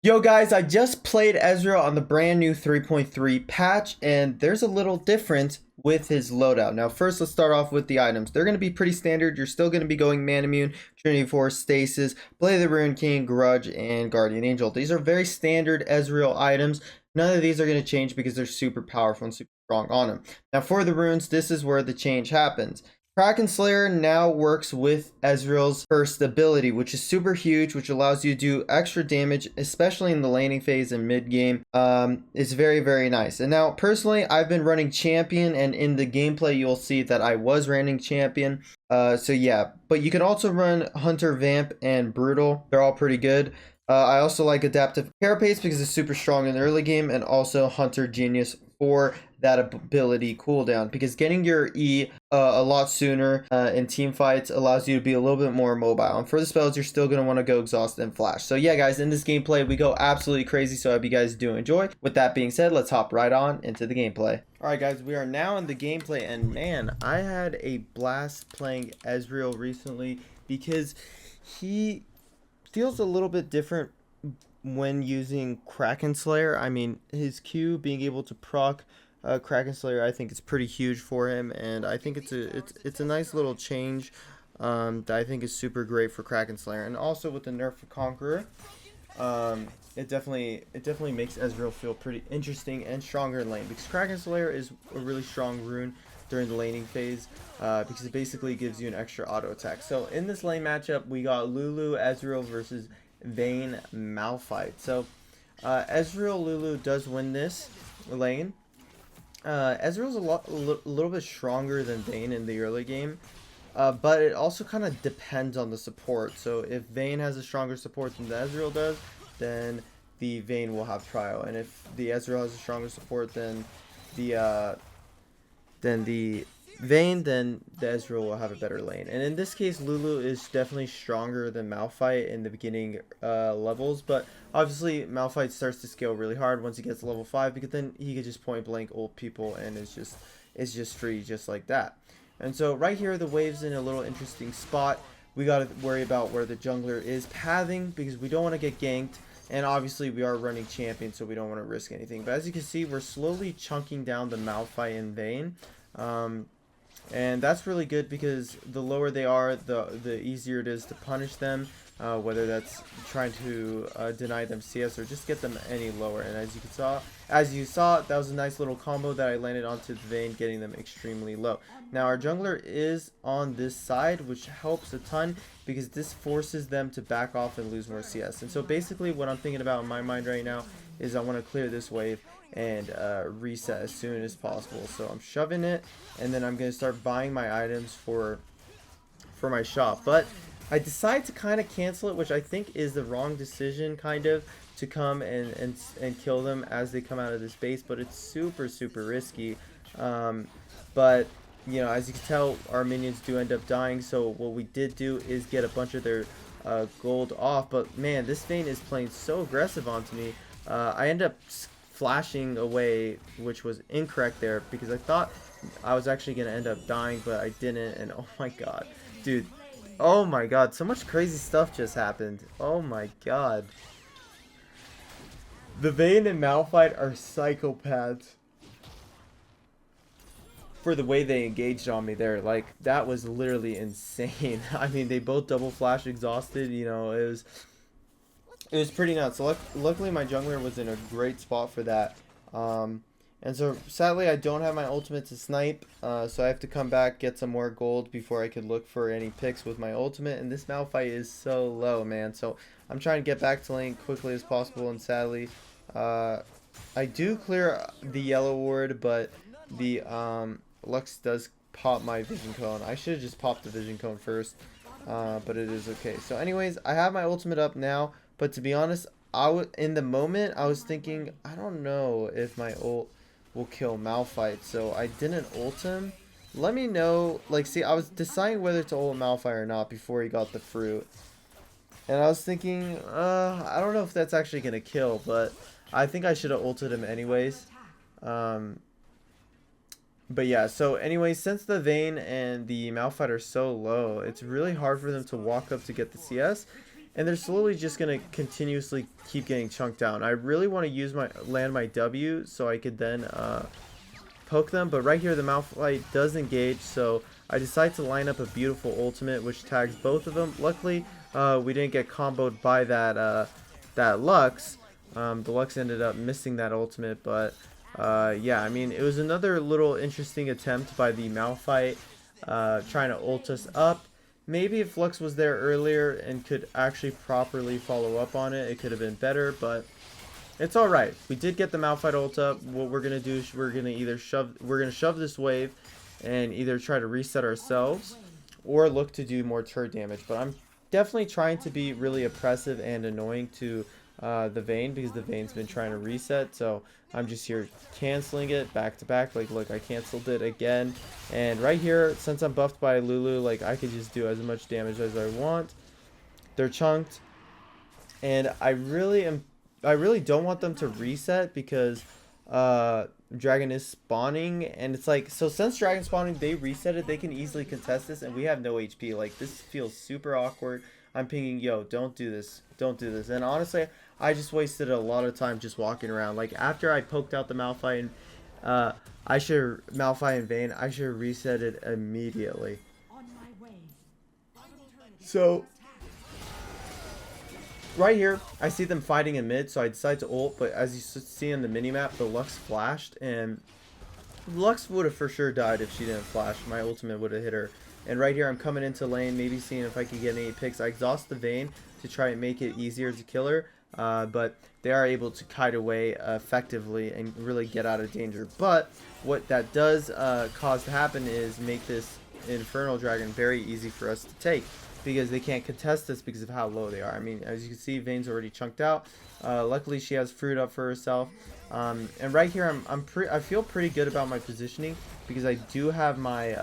Yo guys, I just played Ezreal on the brand new 3.3 patch, and there's a little difference with his loadout. Now first let's start off with the items. They're going to be pretty standard. You're still going to be going Man Immune, Trinity Force, Stasis, Blade of the Ruined King, Grudge, and Guardian Angel. These are very standard Ezreal items. None of these are going to change because they're super powerful and super strong on him. Now for the runes, this is where the change happens. Kraken Slayer now works with Ezreal's first ability, which is super huge, which allows you to do extra damage, especially in the laning phase and mid game. It's very, very nice. And now, personally, I've been running champion, and in the gameplay, you'll see that I was running champion. So yeah, but you can also run Hunter, Vamp, and Brutal. They're all pretty good. I also like Adaptive Carapace because it's super strong in the early game, and also Hunter Genius for that ability cooldown, because getting your E a lot sooner in team fights allows you to be a little bit more mobile. And for the spells, you're still going to want to go Exhaust and Flash. So yeah, guys, in this gameplay, we go absolutely crazy, so I hope you guys do enjoy. With that being said, let's hop right on into the gameplay. Alright guys, we are now in the gameplay, and man, I had a blast playing Ezreal recently because he feels a little bit different when using Kraken Slayer. I mean, his Q being able to proc Kraken Slayer, I think it's pretty huge for him, and I think it's a nice little change that I think is super great for Kraken Slayer. And also with the nerf for Conqueror, it definitely makes Ezreal feel pretty interesting and stronger in lane, because Kraken Slayer is a really strong rune during the laning phase, because it basically gives you an extra auto attack. So in this lane matchup, we got Lulu Ezreal versus Vayne Malphite. So Ezreal Lulu does win this lane. Ezreal's a little bit stronger than Vayne in the early game, but it also kind of depends on the support. So if Vayne has a stronger support than the Ezreal does, then the Vayne will have Trio, and if the Ezreal has a stronger support than the Vayne, then the Ezreal will have a better lane. And in this case, Lulu is definitely stronger than Malphite in the beginning levels, but obviously Malphite starts to scale really hard once he gets to level 5, because then he could just point blank ult people, and it's just free just like that. And so right here, the wave's in a little interesting spot. We got to worry about where the jungler is pathing, because we don't want to get ganked. And obviously we are running champion, so we don't want to risk anything. But as you can see, we're slowly chunking down the Malphite and Vayne. And that's really good, because the lower they are, the easier it is to punish them, whether that's trying to deny them CS or just get them any lower. And as you saw, that was a nice little combo that I landed onto the Vayne, getting them extremely low. Now our jungler is on this side, which helps a ton, because this forces them to back off and lose more CS. And so basically what I'm thinking about in my mind right now is I want to clear this wave and reset as soon as possible. So I'm shoving it, and then I'm going to start buying my items for my shop. But I decide to kind of cancel it, which I think is the wrong decision, kind of, to come and kill them as they come out of this base. But it's super, super risky. But you know, as you can tell, our minions do end up dying. So what we did do is get a bunch of their gold off. But man, this Vayne is playing so aggressive onto me. I end up flashing away, which was incorrect there, because I thought I was actually going to end up dying, but I didn't. And oh my god, dude, oh my god, so much crazy stuff just happened. Oh my god, the Vayne and Malphite are psychopaths for the way they engaged on me there. Like, that was literally insane. I mean, they both double flash exhausted, you know. It was pretty nuts. So luckily my jungler was in a great spot for that. And so sadly I don't have my ultimate to snipe, so I have to come back, get some more gold before I could look for any picks with my ultimate. And this Malphite is so low, man. So I'm trying to get back to lane quickly as possible, and sadly I do clear the yellow ward, but the Lux does pop my vision cone. I should have just popped the vision cone first, but it is okay. So anyways, I have my ultimate up now. But to be honest, in the moment, I was thinking, I don't know if my ult will kill Malphite, so I didn't ult him. Let me know, like, see, I was deciding whether to ult Malphite or not before he got the fruit. And I was thinking, I don't know if that's actually going to kill, but I think I should have ulted him anyways. But yeah, so anyways, since the Vayne and the Malphite are so low, it's really hard for them to walk up to get the CS. and they're slowly just gonna continuously keep getting chunked down. I really want to use my land my W so I could then poke them, but right here the Malphite does engage, so I decide to line up a beautiful ultimate which tags both of them. Luckily we didn't get comboed by that Lux. The Lux ended up missing that ultimate, but yeah, I mean, it was another little interesting attempt by the Malphite trying to ult us up. Maybe if Lux was there earlier and could actually properly follow up on it, it could have been better, but it's alright. We did get the Malphite ult up. What we're gonna do is we're gonna shove this wave and either try to reset ourselves or look to do more turret damage. But I'm definitely trying to be really oppressive and annoying to the Vayne, because the Vayne's been trying to reset, so I'm just here canceling it back to back. Like, look, I canceled it again, and right here, since I'm buffed by Lulu, like, I could just do as much damage as I want. They're chunked, and I really don't want them to reset, because Dragon is spawning, and it's like, so since Dragon spawning, they reset it, they can easily contest this, and we have no HP. Like, this feels super awkward. I'm pinging, yo, don't do this, and honestly, I just wasted a lot of time just walking around. Like, after I poked out the Malphite and Malphite and Vayne, I should have reset it immediately. So right here, I see them fighting in mid, so I decide to ult, but as you see in the minimap, the Lux flashed, and Lux would have for sure died if she didn't flash. My ultimate would have hit her. And right here, I'm coming into lane, maybe seeing if I can get any picks. I exhaust the Vayne to try and make it easier to kill her, but they are able to kite away effectively and really get out of danger. But what that does cause to happen is make this Infernal Dragon very easy for us to take, because they can't contest us because of how low they are. I mean, as you can see, Vayne's already chunked out. Luckily, she has fruit up for herself. And right here, I feel pretty good about my positioning, because I do have my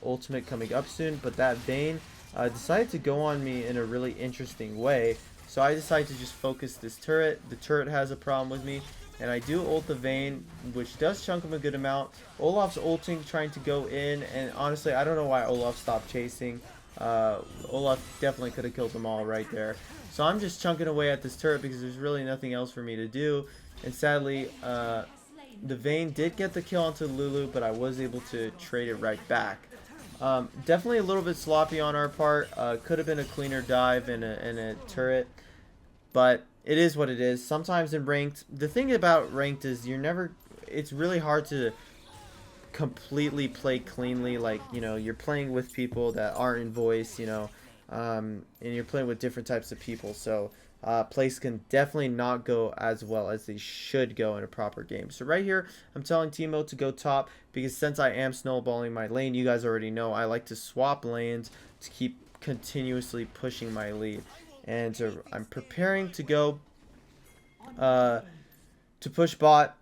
ultimate coming up soon. But that Vayne decided to go on me in a really interesting way. So I decided to just focus this turret. The turret has a problem with me, and I do ult the Vayne, which does chunk him a good amount. Olaf's ulting, trying to go in, and honestly, I don't know why Olaf stopped chasing. Olaf definitely could have killed them all right there. So I'm just chunking away at this turret because there's really nothing else for me to do. And sadly, the Vayne did get the kill onto Lulu, but I was able to trade it right back. Definitely a little bit sloppy on our part. Could have been a cleaner dive and a turret, but it is what it is. Sometimes in ranked, the thing about ranked is it's really hard to completely play cleanly. Like, you know, you're playing with people that aren't in voice, you know, and you're playing with different types of people, so plays can definitely not go as well as they should go in a proper game. So right here, I'm telling Teemo to go top, because since I am snowballing my lane, you guys already know I like to swap lanes to keep continuously pushing my lead. And so I'm preparing to go to push bot,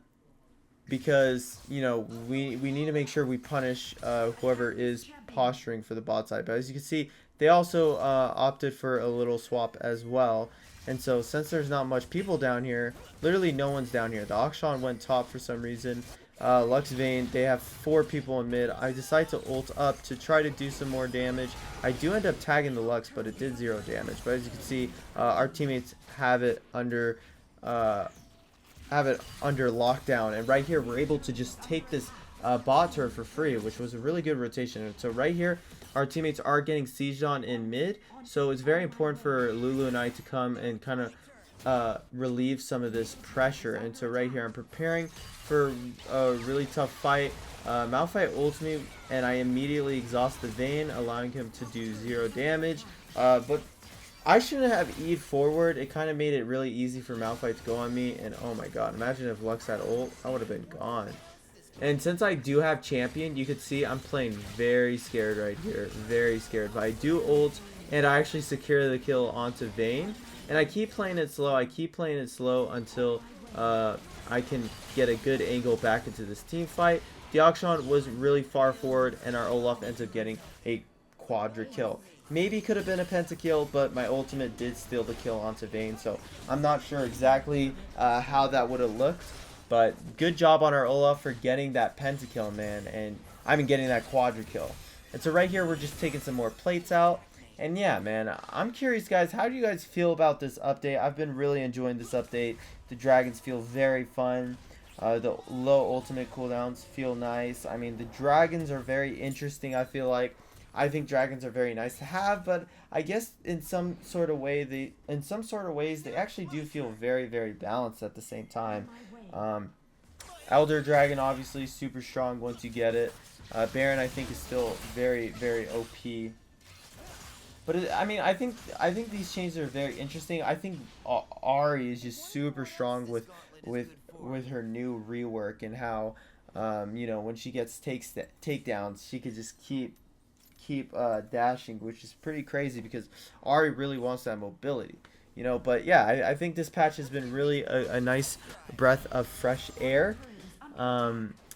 because, you know, we need to make sure we punish whoever is posturing for the bot side. But as you can see, they also opted for a little swap as well. And so since there's not much people down here, literally no one's down here. The Akshan went top for some reason. Lux Vayne, they have 4 people in mid. I decide to ult up to try to do some more damage. I do end up tagging the Lux, but it did 0 damage. But as you can see, our teammates have it under lockdown, and right here we're able to just take this bot turret for free, which was a really good rotation. And so right here, our teammates are getting sieged on in mid, so it's very important for Lulu and I to come and kind of relieve some of this pressure. And so right here, I'm preparing for a really tough fight. Malphite ults me, and I immediately exhaust the Vayne, allowing him to do 0 damage. But I shouldn't have E'd forward. It kind of made it really easy for Malphite to go on me, and oh my god, imagine if Lux had ult, I would have been gone. And since I do have champion, you could see I'm playing very scared right here, very scared. But I do ult, and I actually secure the kill onto Vayne, and I keep playing it slow. Until I can get a good angle back into this team fight. The Akshan was really far forward, and our Olaf ends up getting a quadra kill. Maybe could have been a pentakill, but my ultimate did steal the kill onto Vayne, so I'm not sure exactly how that would have looked. But good job on our Olaf for getting that pentakill, man, and I mean getting that quadra kill. And so right here, we're just taking some more plates out, And yeah, man, I'm curious, guys, how do you guys feel about this update? I've been really enjoying this update. The dragons feel very fun. The low ultimate cooldowns feel nice. I mean, the dragons are very interesting, I feel like. I think dragons are very nice to have, but I guess in some sort of way, they actually do feel very, very balanced at the same time. Elder Dragon, obviously, super strong once you get it. Baron, I think, is still very, very OP. But I mean, I think these changes are very interesting. I think Ari is just super strong with her new rework, and how you know, when she gets takedowns, she could just keep dashing, which is pretty crazy because Ari really wants that mobility. You know, but yeah, I think this patch has been really a nice breath of fresh air.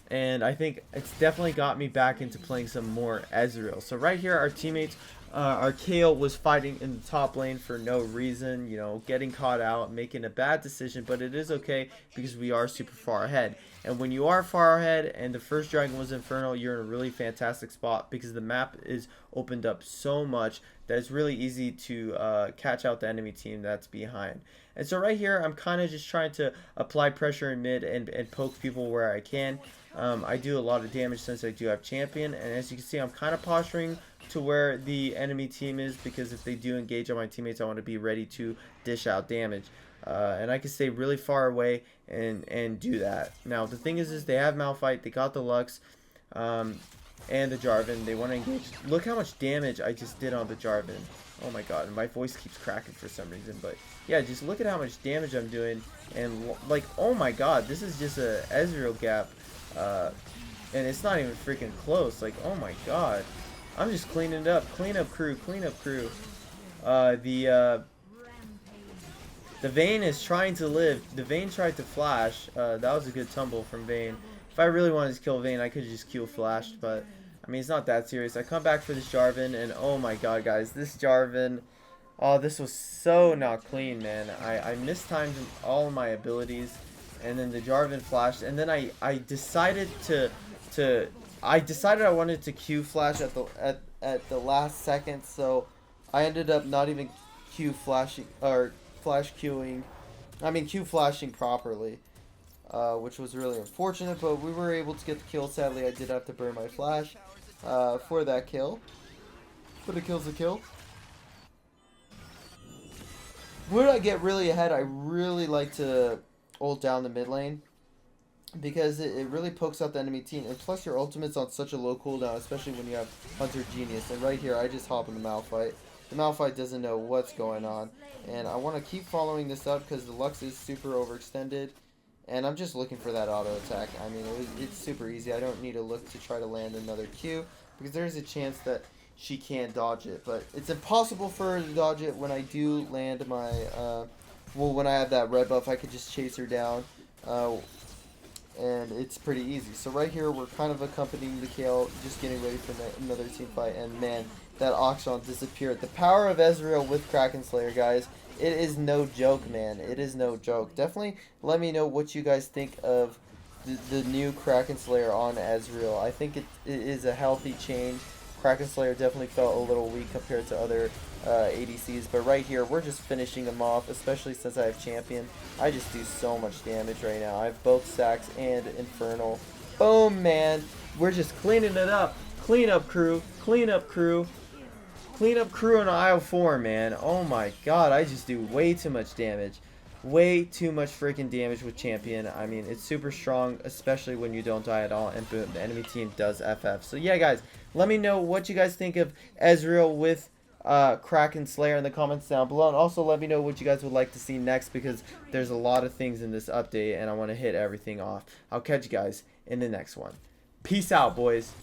And I think it's definitely got me back into playing some more Ezreal. So right here, our teammates, our Kale was fighting in the top lane for no reason, you know, getting caught out, making a bad decision, but it is okay because we are super far ahead. And when you are far ahead and the first dragon was Infernal, you're in a really fantastic spot because the map is opened up so much that it's really easy to catch out the enemy team that's behind. And so right here, I'm kind of just trying to apply pressure in mid and poke people where I can. I do a lot of damage since I do have champion, and as you can see, I'm kind of posturing to where the enemy team is, because if they do engage on my teammates, I want to be ready to dish out damage. And I can stay really far away and do that. Now the thing is they have Malphite, they got the Lux, and the Jarvan. They want to engage. Look how much damage I just did on the Jarvan. Oh my god, and my voice keeps cracking for some reason, but yeah, just look at how much damage I'm doing, and like, oh my god, this is just a Ezreal gap, and it's not even freaking close. Like, oh my god, I'm just cleaning it up. Clean up crew, clean up crew. The Vayne is trying to live. The Vayne tried to flash. That was a good tumble from Vayne. If I really wanted to kill Vayne, I could have just Q flashed, but I mean, it's not that serious. I come back for this Jarvan, and oh my god, guys, this Jarvan, oh, this was so not clean, man. I mistimed all of my abilities, and then the Jarvan flashed, and then I decided I wanted to Q flash at the last second, so I ended up not even Q flashing, or flash queuing, I mean Q flashing properly. Which was really unfortunate, but we were able to get the kill. Sadly, I did have to burn my flash for that kill, but a kill's a kill. When I get really ahead, I really like to ult down the mid lane, because it really pokes out the enemy team, and plus your ultimate's on such a low cooldown, especially when you have Hunter Genius. And right here, I just hop in the Malphite. The Malphite doesn't know what's going on, and I want to keep following this up because the Lux is super overextended. And I'm just looking for that auto attack. I mean, it's super easy. I don't need to look to try to land another Q, because there's a chance that she can't dodge it. But it's impossible for her to dodge it when I do land my, well, when I have that red buff, I could just chase her down. And it's pretty easy. So right here, we're kind of accompanying the Kale, just getting ready for another team fight. And man, that Auction disappeared. The power of Ezreal with Kraken Slayer, guys. It is no joke, man. It is no joke. Definitely let me know what you guys think of the new Kraken Slayer on Ezreal. I think it is a healthy change. Kraken Slayer definitely felt a little weak compared to other ADCs. But right here, we're just finishing them off, especially since I have Champion. I just do so much damage right now. I have both Stacks and Infernal. Boom, man. We're just cleaning it up. Clean up, crew. Clean up, crew. Clean up crew on aisle 4, man. Oh my god, I just do way too much damage. Way too much freaking damage with Champion. I mean, it's super strong, especially when you don't die at all, and boom, the enemy team does FF. So yeah, guys, let me know what you guys think of Ezreal with Kraken Slayer in the comments down below, and also let me know what you guys would like to see next, because there's a lot of things in this update, and I want to hit everything off. I'll catch you guys in the next one. Peace out, boys.